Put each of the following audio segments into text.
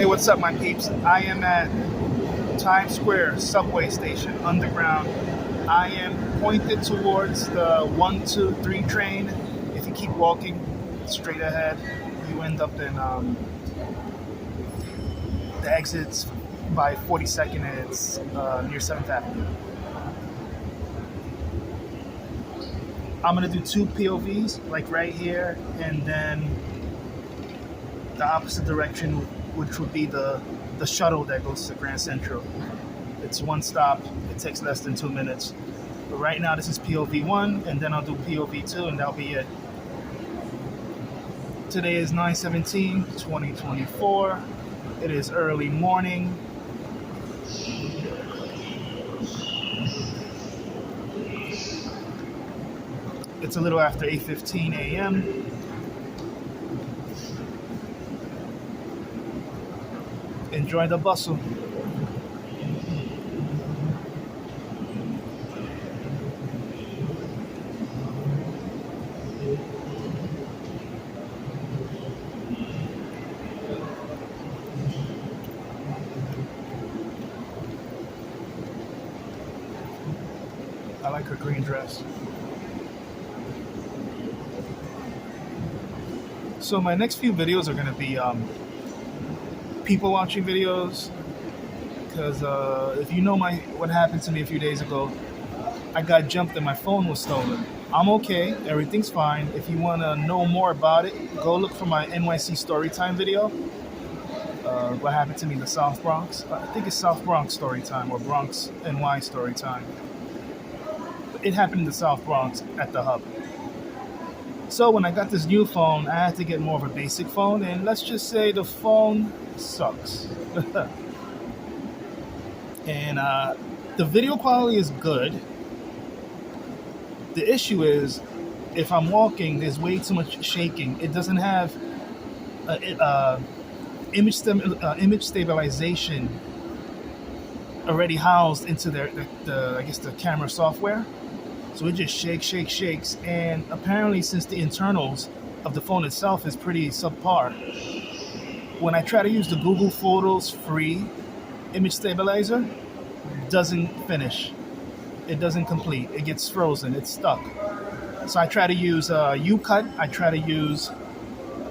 Hey, what's up, my peeps? I am at Times Square subway station, underground. I am pointed towards the 123 train. If you keep walking straight ahead, you end up in the exits by 42nd. It's near 7th Avenue. I'm gonna do two POVs, like right here, and then the opposite direction, which would be the shuttle that goes to Grand Central. It's one stop. It takes less than 2 minutes. But right now, this is POV 1, and then I'll do POV 2, and that'll be it. Today is 9/17/2024. It is early morning. It's a little after 8:15 a.m. Enjoy the bustle. I like her green dress. So my next few videos are going to be people watching videos, because if you know what happened to me a few days ago, I got jumped and my phone was stolen. I'm okay, everything's fine. If you want to know more about it, go look for my NYC storytime video. What happened to me in the South Bronx. I think it's South Bronx storytime or Bronx NY storytime. It happened in the South Bronx at the hub. So when I got this new phone, I had to get more of a basic phone, and let's just say the phone sucks. And the video quality is good. The issue is, if I'm walking, there's way too much shaking. It doesn't have image stabilization already housed into the camera software. So it just shakes. And apparently, since the internals of the phone itself is pretty subpar, when I try to use the Google Photos free image stabilizer, doesn't finish. It doesn't complete. It gets frozen. It's stuck. So I try to use UCut. I try to use,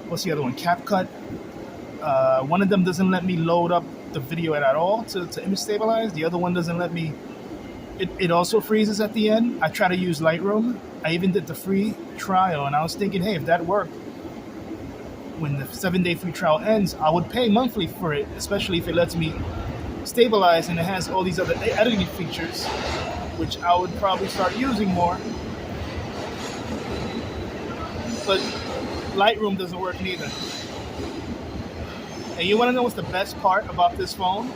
what's the other one? CapCut. One of them doesn't let me load up the video at all to image stabilize. The other one doesn't let me. It also freezes at the end. I try to use Lightroom. I even did the free trial, and I was thinking, hey, if that worked, when the 7-day free trial ends, I would pay monthly for it, especially if it lets me stabilize and it has all these other editing features, which I would probably start using more. But Lightroom doesn't work neither. And you want to know what's the best part about this phone?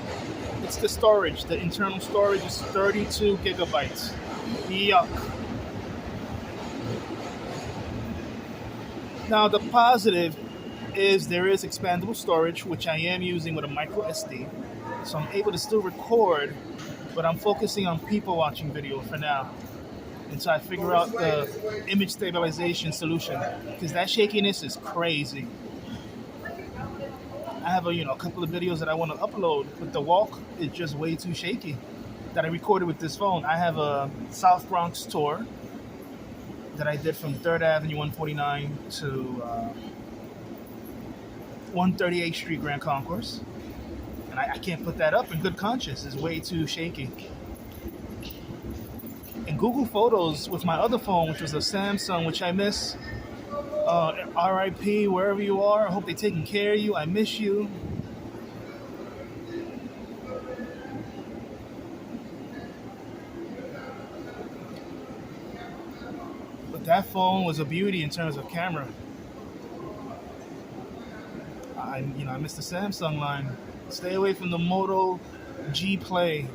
It's the storage. The internal storage is 32 gigabytes. Yuck. Now the positive is there is expandable storage, which I am using with a micro SD. So I'm able to still record, but I'm focusing on people watching video for now until I figure out the image stabilization solution, because that shakiness is crazy. I have a couple of videos that I want to upload, but the walk is just way too shaky that I recorded with this phone. I have a South Bronx tour that I did from 3rd Avenue 149 to 138th Street Grand Concourse. And I can't put that up in good conscience. It's way too shaky. And Google Photos with my other phone, which was a Samsung, which I miss. RIP, wherever you are. I hope they're taking care of you. I miss you. But that phone was a beauty in terms of camera. I miss the Samsung line. Stay away from the Moto G Play.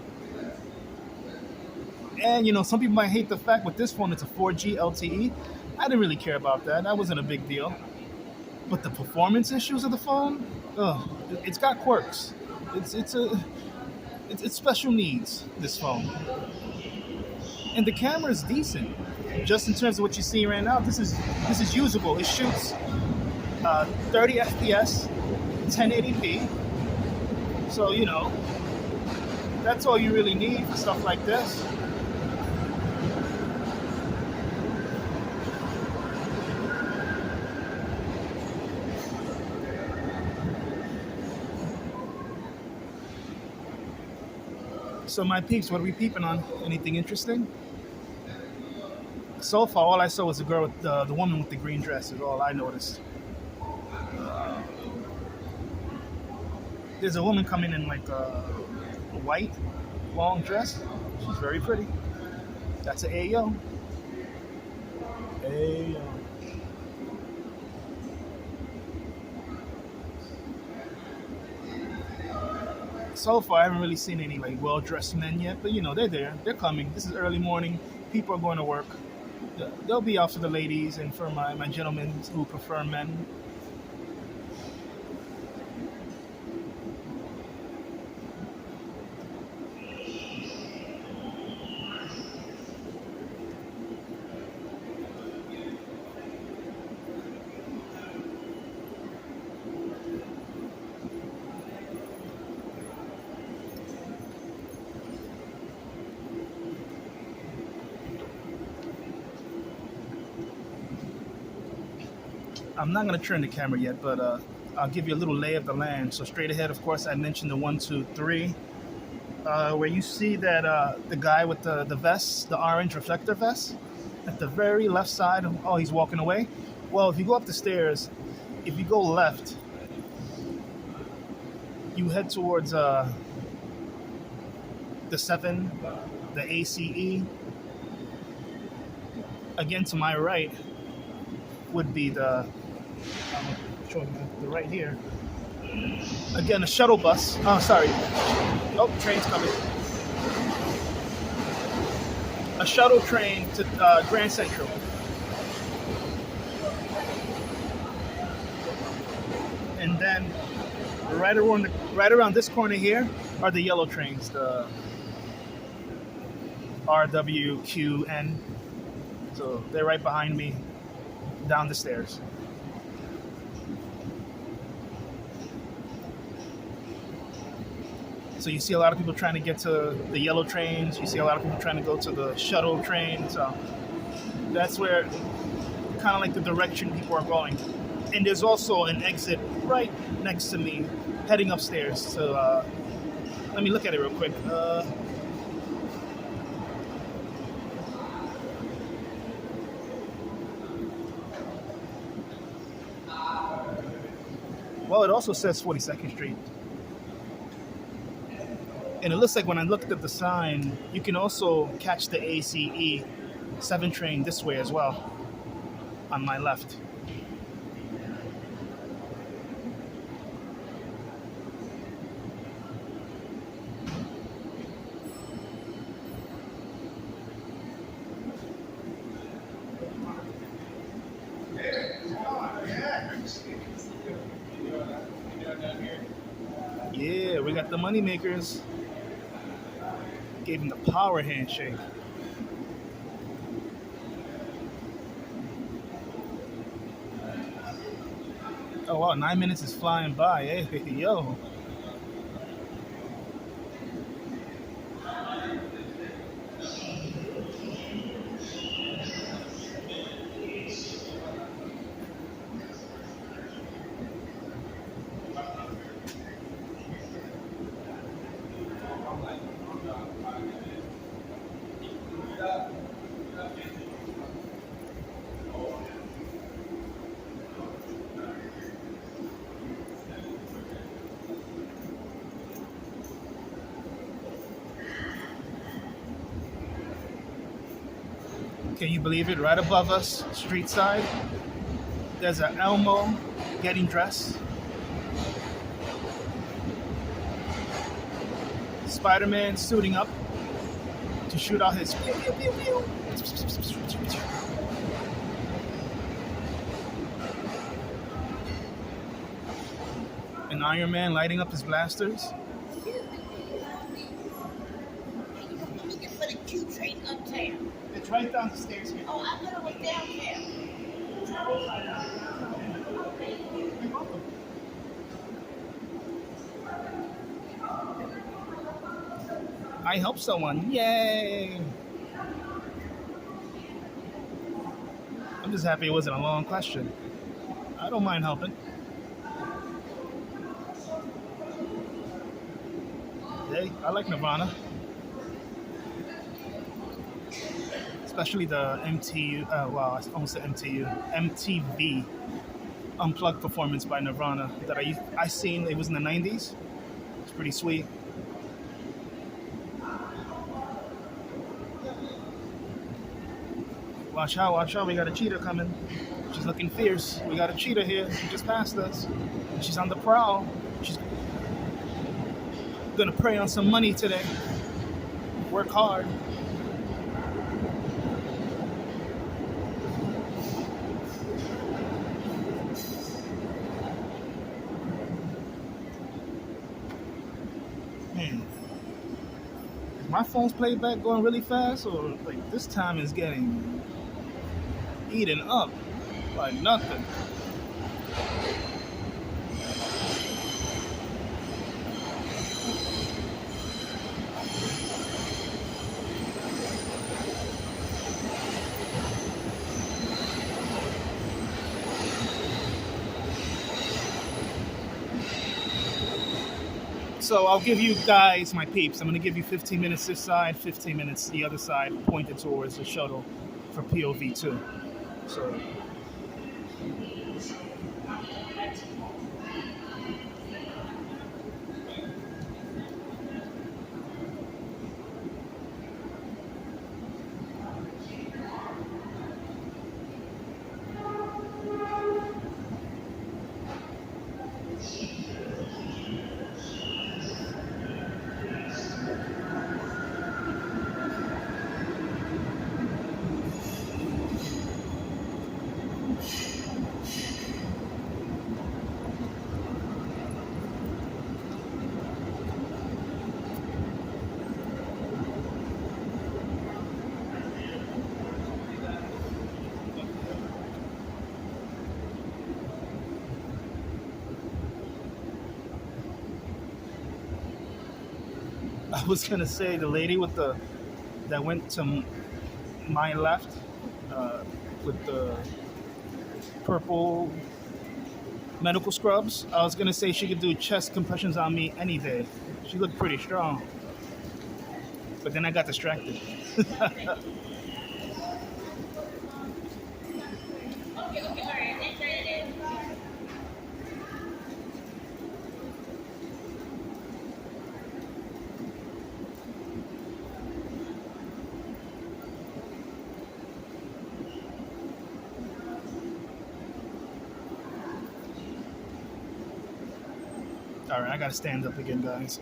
And some people might hate the fact with this phone it's a 4G LTE. I didn't really care about that. That wasn't a big deal. But the performance issues of the phone, it's got quirks. It's special needs, this phone. And the camera is decent. Just in terms of what you see right now, this is usable. It shoots 30 FPS, 1080p. So, that's all you really need for stuff like this. So, my peeps, what are we peeping on? Anything interesting? So far, all I saw was the girl with the woman with the green dress, is all I noticed. There's a woman coming in like a white, long dress. She's very pretty. That's an Ayo. Ayo. So far, I haven't really seen any like well-dressed men yet, but they're there. They're coming. This is early morning. People are going to work. They'll be out for the ladies and for my gentlemen who prefer men. I'm not going to turn the camera yet, but I'll give you a little lay of the land. So straight ahead, of course, I mentioned the 1, 2, 3, where you see that the guy with the vest, the orange reflector vest, at the very left side. Oh, he's walking away. Well, if you go up the stairs, if you go left, you head towards the 7, the ACE. Again, to my right would be the right here. Again, a shuttle bus. Oh, sorry. Oh, train's coming. A shuttle train to Grand Central. And then right around this corner here are the yellow trains, the RWQN. So they're right behind me down the stairs. So you see a lot of people trying to get to the yellow trains. You see a lot of people trying to go to the shuttle train. So that's where kind of like the direction people are going. And there's also an exit right next to me heading upstairs. So let me look at it real quick. Well, it also says 42nd Street. And it looks like when I looked at the sign, you can also catch the ACE 7 train this way as well, on my left. Yeah, we got the money makers. Gave him the power handshake. Oh wow, 9 minutes is flying by. Hey, yo. Can you believe it? Right above us, street side, there's an Elmo getting dressed. Spider-Man suiting up to shoot out his pew pew pew pew. And Iron Man lighting up his blasters. Looking for the Q train uptown. It's right down the stairs here. Oh, I thought it was downtown. I helped someone. Yay! I'm just happy it wasn't a long question. I don't mind helping. Hey, I like Nirvana, especially the MTU. Well, I almost said MTU. MTV Unplugged performance by Nirvana that I seen. It was in the '90s. It's pretty sweet. Watch out! Watch out! We got a cheetah coming. She's looking fierce. We got a cheetah here. She just passed us. She's on the prowl. She's gonna prey on some money today. Work hard. My phone's playback going really fast, or like this time is getting eaten up like nothing. So I'll give you guys my peeps. I'm going to give you 15 minutes this side, 15 minutes the other side, pointed towards the shuttle for POV 2. So I was gonna say the lady with the that went to my left with the purple medical scrubs. I was gonna say she could do chest compressions on me any day. She looked pretty strong, but then I got distracted. Okay, all right. Let's try it in. All right, I gotta stand up again, guys.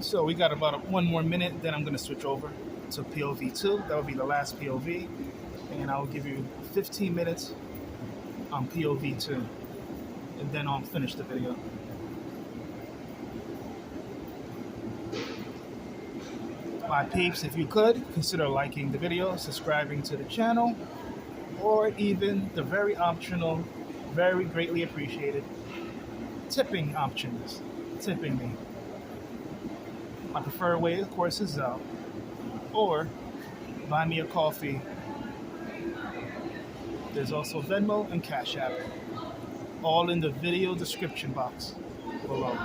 So we got about one more minute, then I'm gonna switch over to POV 2. That will be the last POV, and I'll give you 15 minutes on POV 2, and then I'll finish the video. My peeps, if you could, consider liking the video, subscribing to the channel, or even the very optional, very greatly appreciated tipping options. Tipping me. My preferred way, of course, is Zelle, or buy me a coffee. There's also Venmo and Cash App, all in the video description box below.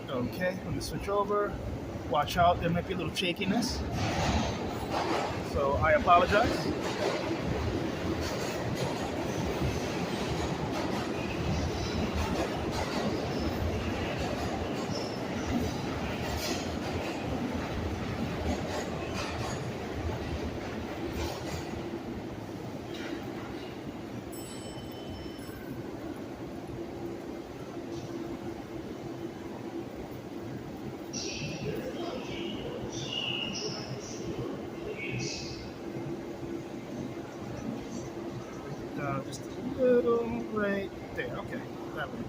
Okay, let me switch over. Watch out, there might be a little shakiness. So I apologize. Just a little right there. Okay, that way.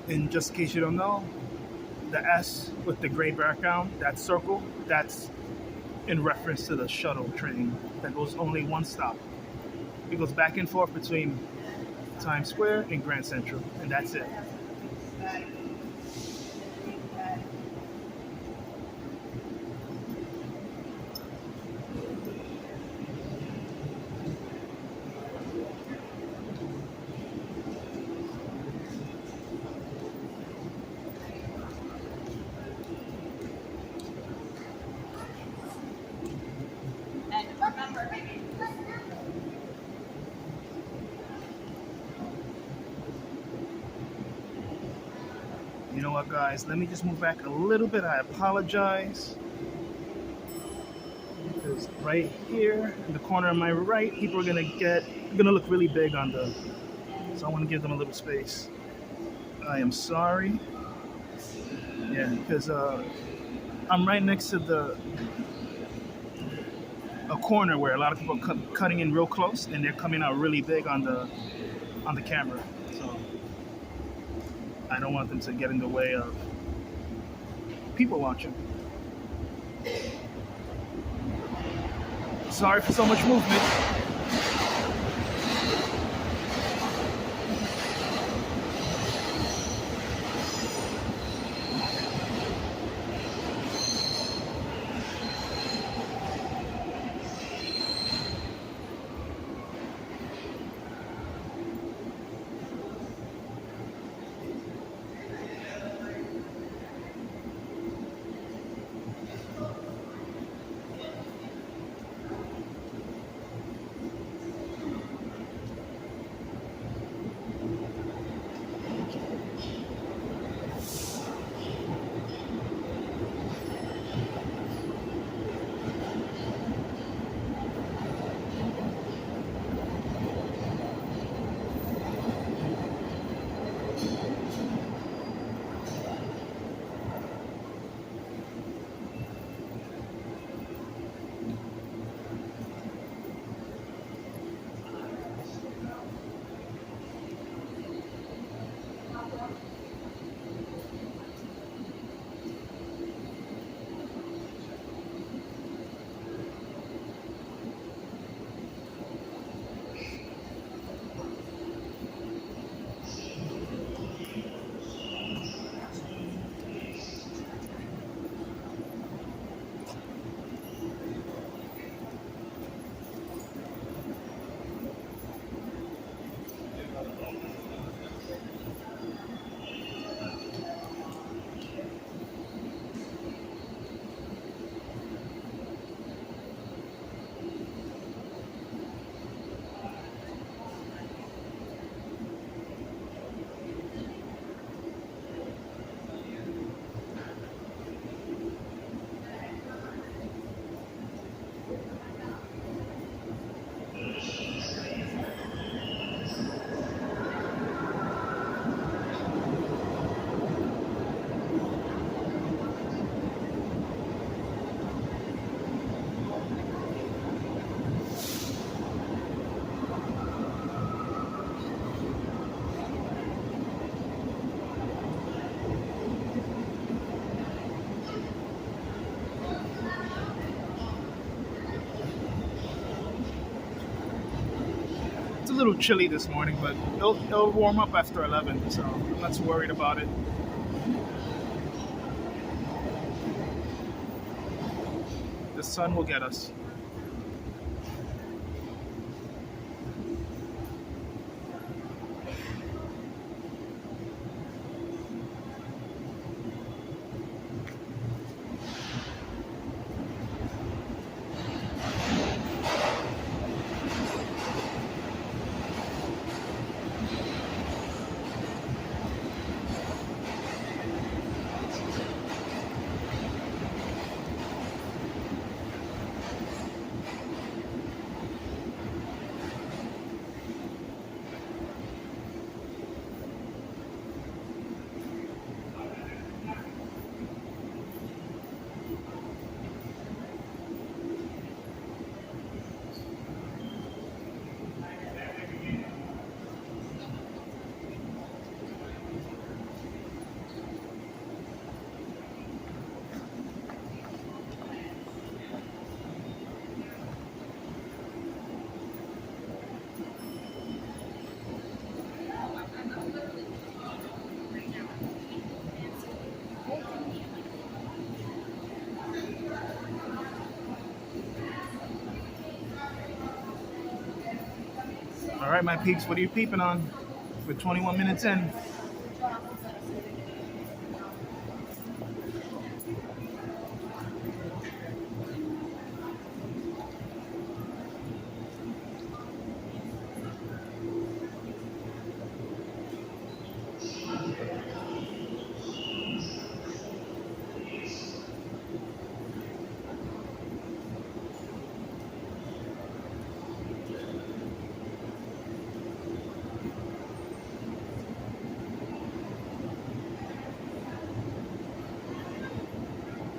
And just in case you don't know, the S with the gray background, that circle, that's in reference to the shuttle train that goes only one stop. It goes back and forth between Times Square and Grand Central, and that's it. And remember, You know what, guys? Let me just move back a little bit. I apologize. Because right here in the corner of my right, people are gonna look really big on the. So I want to give them a little space. I am sorry. Yeah, because I'm right next to a corner where a lot of people are cutting in real close, and they're coming out really big on the camera. So I don't want them to get in the way of people watching. Sorry for so much movement. It's a little chilly this morning, but it'll warm up after 11, so I'm not too worried about it. The sun will get us. All right, my peeps, what are you peeping on? We're 21 minutes in.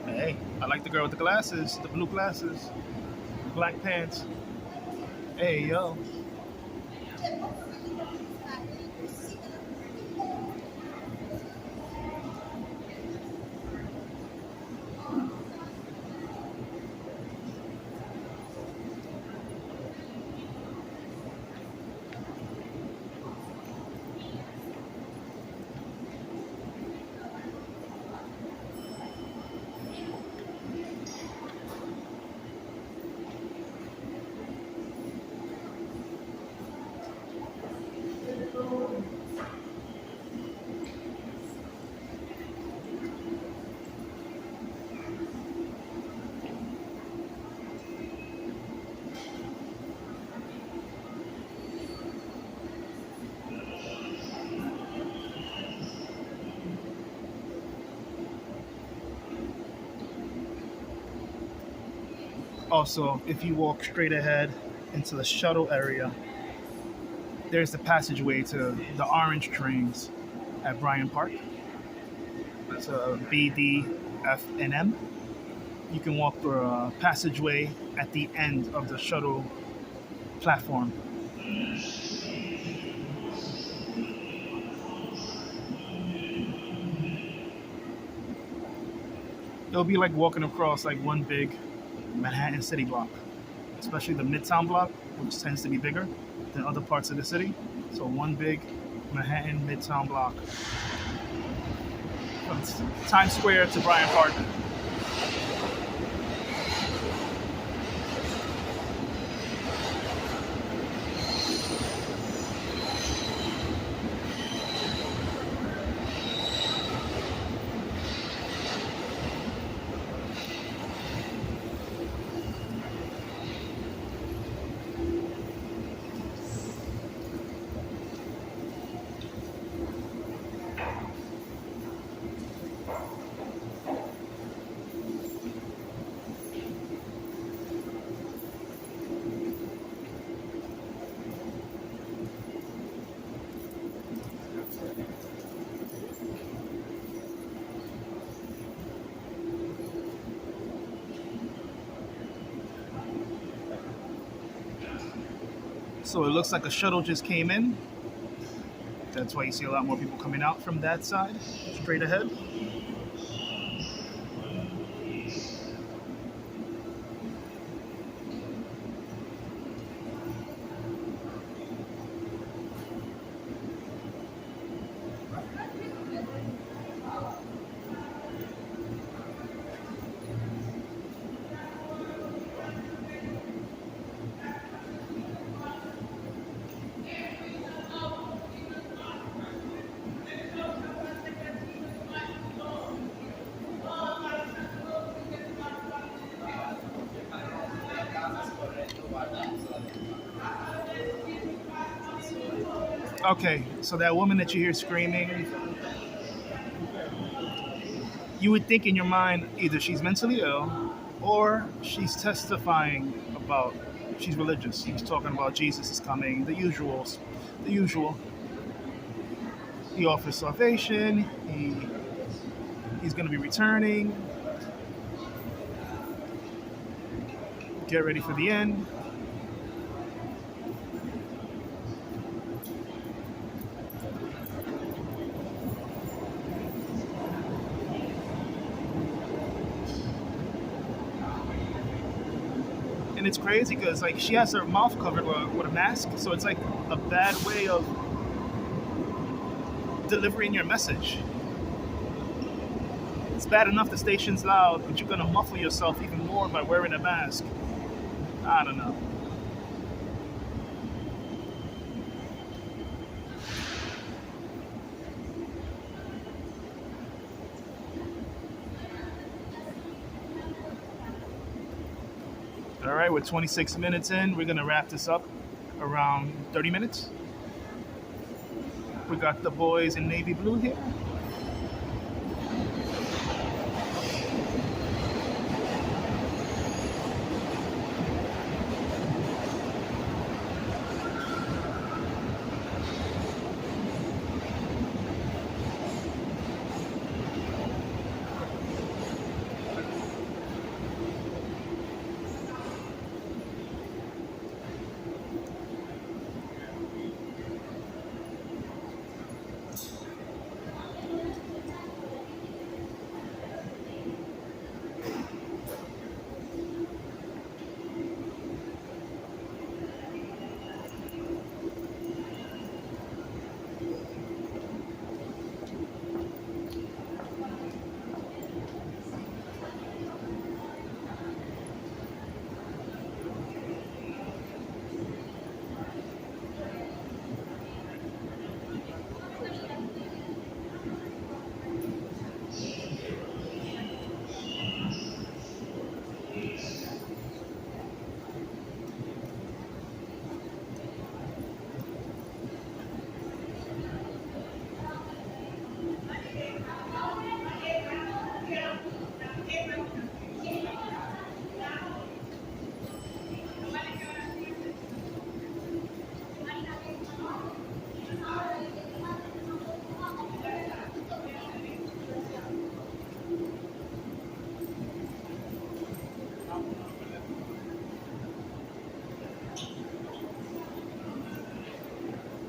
Hey, I like the girl with the glasses, the blue glasses, black pants. Hey, yo. Also, if you walk straight ahead into the shuttle area, there's the passageway to the orange trains at Bryant Park. It's a B, D, F, and M. You can walk through a passageway at the end of the shuttle platform. It'll be like walking across like one big Manhattan city block, especially the Midtown block, which tends to be bigger than other parts of the city. So one big Manhattan Midtown block. From Times Square to Bryant Park. So it looks like a shuttle just came in. That's why you see a lot more people coming out from that side, straight ahead. Okay, so that woman that you hear screaming, you would think in your mind either she's mentally ill or she's testifying about she's religious. She's talking about Jesus is coming, the usuals, the usual. He offers salvation. He's going to be returning. Get ready for the end. And it's crazy because like she has her mouth covered with a mask, so it's like a bad way of delivering your message. It's bad enough the station's loud, but you're gonna muffle yourself even more by wearing a mask. I don't know. All right, we're 26 minutes in. We're gonna wrap this up around 30 minutes. We got the boys in navy blue here.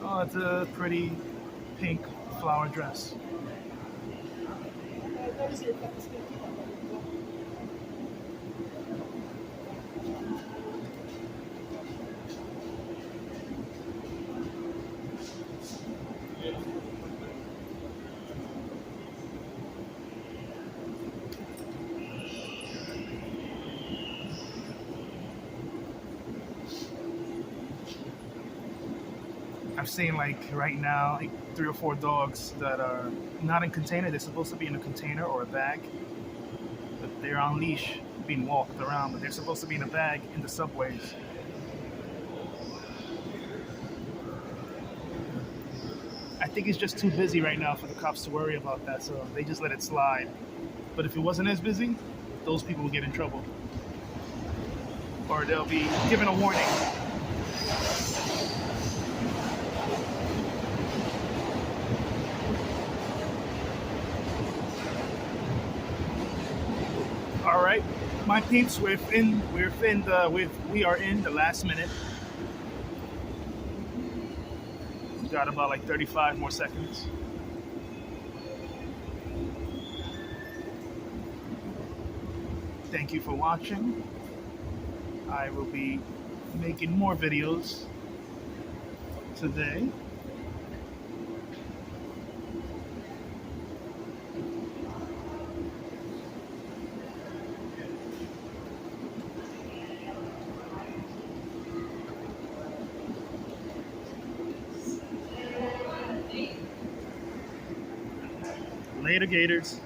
Oh, it's a pretty pink flower dress. I've seen like right now like 3 or 4 dogs that are not in container. They're supposed to be in a container or a bag, but they're on leash being walked around, but they're supposed to be in a bag in the subways. I think it's just too busy right now for the cops to worry about that, so they just let it slide. But if it wasn't as busy, those people will get in trouble. Or they'll be given a warning. All right, my peeps, we are in the last minute. We got about like 35 more seconds. Thank you for watching. I will be making more videos today. Later, Gators.